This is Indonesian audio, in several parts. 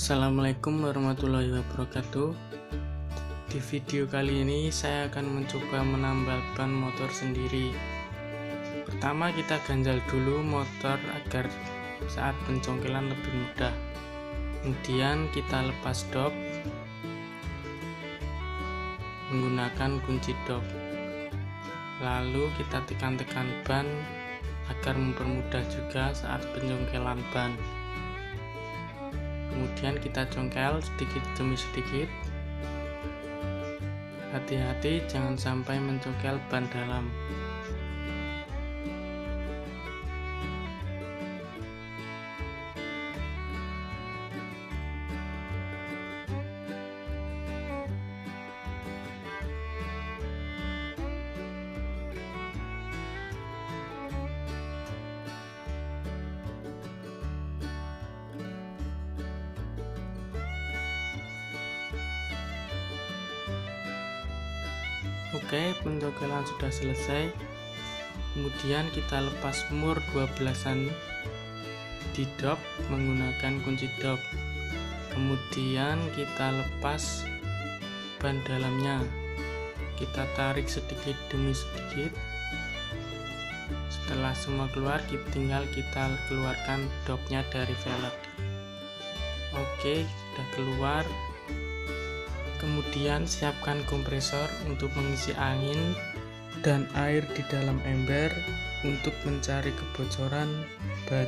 Assalamualaikum warahmatullahi wabarakatuh. Di video kali ini saya akan mencoba menambal ban motor sendiri. Pertama kita ganjal dulu motor agar saat pencongkelan lebih mudah. Kemudian kita lepas dop menggunakan kunci dop. Lalu kita tekan-tekan ban agar mempermudah juga saat pencongkelan ban. Kemudian kita congkel sedikit demi sedikit. Hati-hati jangan sampai mencongkel ban dalam. Oke, pencongkelan sudah selesai. Kemudian kita lepas mur 12-an di dop menggunakan kunci dop. Kemudian kita lepas ban dalamnya. Kita tarik sedikit demi sedikit. Setelah semua keluar, tinggal kita keluarkan dopnya dari velg. Oke, sudah keluar. Kemudian siapkan kompresor untuk mengisi angin dan air di dalam ember untuk mencari kebocoran ban.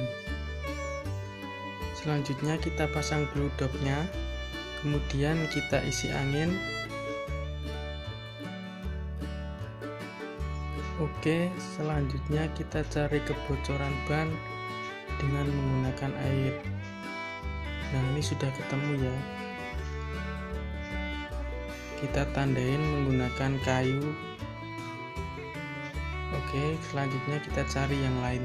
Selanjutnya kita pasang dulu dopnya, kemudian kita isi angin. Oke, selanjutnya kita cari kebocoran ban dengan menggunakan air. Nah, ini sudah ketemu ya. Kita tandain menggunakan kayu. Oke, selanjutnya kita cari yang lain.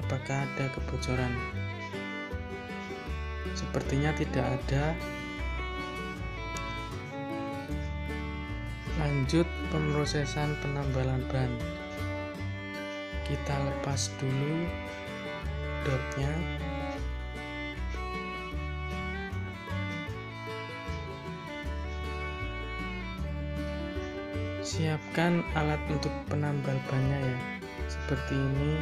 Apakah ada kebocoran? Sepertinya tidak ada. Lanjut pemrosesan penambalan ban. Kita lepas dulu dopnya. Siapkan alat untuk penambal bannya ya, seperti ini.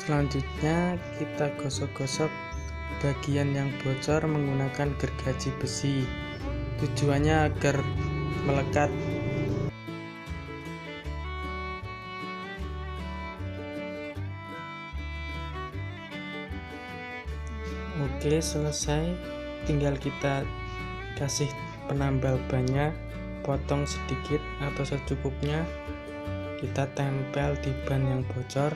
Selanjutnya kita gosok-gosok bagian yang bocor menggunakan gergaji besi. Tujuannya agar melekat. Oke, selesai. Tinggal kita kasih penambal bannya, potong sedikit atau secukupnya. Kita tempel di ban yang bocor.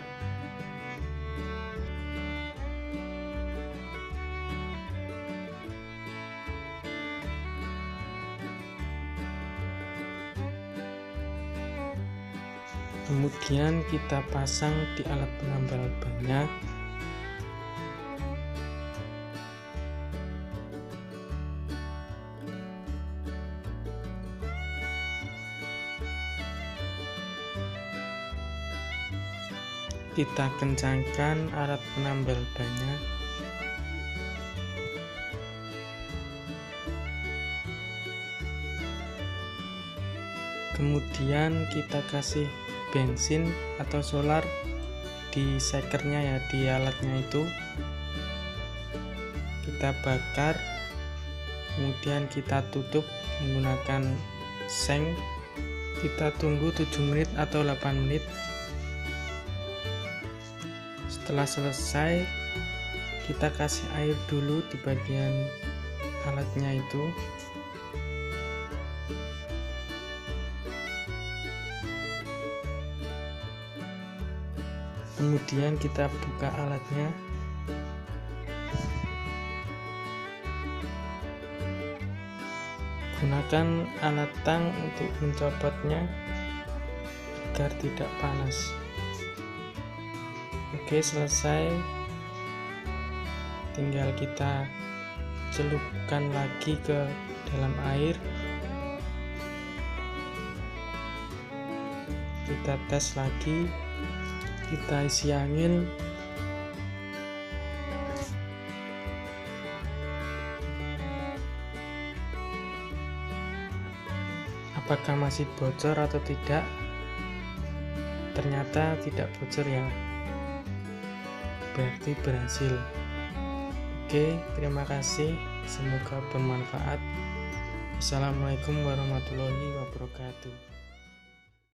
Kemudian kita pasang di alat penambal bannya. Kita kencangkan alat penambal bannya. Kemudian kita kasih bensin atau solar di sekernya ya, di alatnya itu. Kita bakar, kemudian kita tutup menggunakan seng. Kita tunggu 7 menit atau 8 menit. Setelah selesai, kita kasih air dulu di bagian alatnya itu. Kemudian kita buka alatnya. Gunakan alat tang untuk mencopotnya agar tidak panas. Oke, selesai. Tinggal kita celupkan lagi ke dalam air. Kita tes lagi, kita isi angin. Apakah masih bocor atau tidak? Ternyata tidak bocor ya, berarti berhasil. Oke, terima kasih, semoga bermanfaat. Assalamualaikum warahmatullahi wabarakatuh.